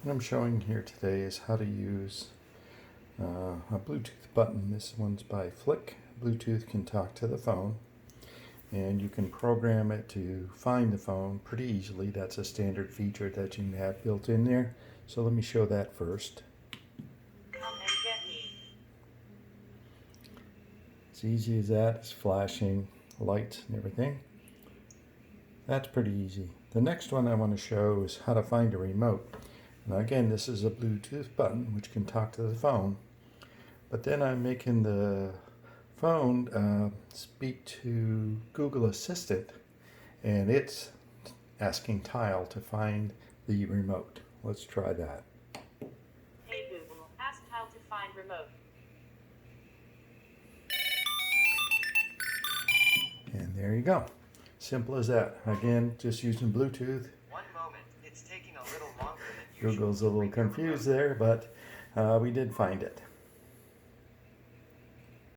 What I'm showing here today is how to use a Bluetooth button. This one's by Flic Bluetooth, can talk to the phone, and you can program it to find the phone pretty easily. That's a standard feature that you can have built in there. So let me show that first. Come and get me. It's easy as that. It's flashing lights and everything. That's pretty easy. The next one I want to show is how to find a remote. Now again, this is a Bluetooth button which can talk to the phone, but then I'm making the phone speak to Google Assistant, and it's asking Tile to find the remote. Let's try that. Hey Google, ask how to find remote. And there you go. Simple as that. Again, just using Bluetooth. One moment. It's taking a little longer than usual. Google's a little confused there, but we did find it.